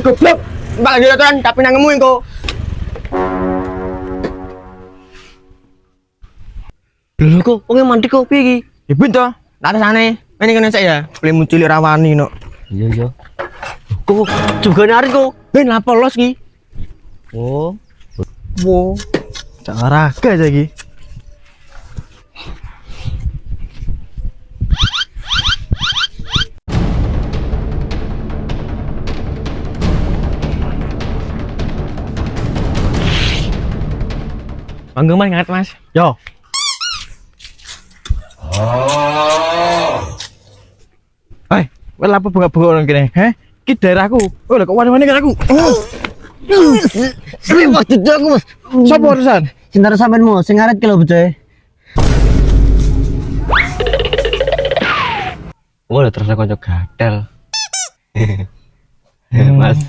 Goblok. Mbak jodotan tapi nangemu engko. Lho kok wong mandi kok piye iki? Ya ben to. Tak rasane. Ini kene saya beli muncul rawani no. Iya. Kok juga narik kok. Ben lah polos ki. Oh, Wo. Cak olahraga aja ki. Manggung mas ngat mas. Yo. Hai, well apa bunga-bunga orang kene? Heh? Ki daerahku. Oh, lho kok wani-wani kan aku. serius tidak aku mas. Sopo urusan? Cinta sampeanmu, sing ngaret ki lho bocoe. Oh, terus aku kanca gatel. Mas.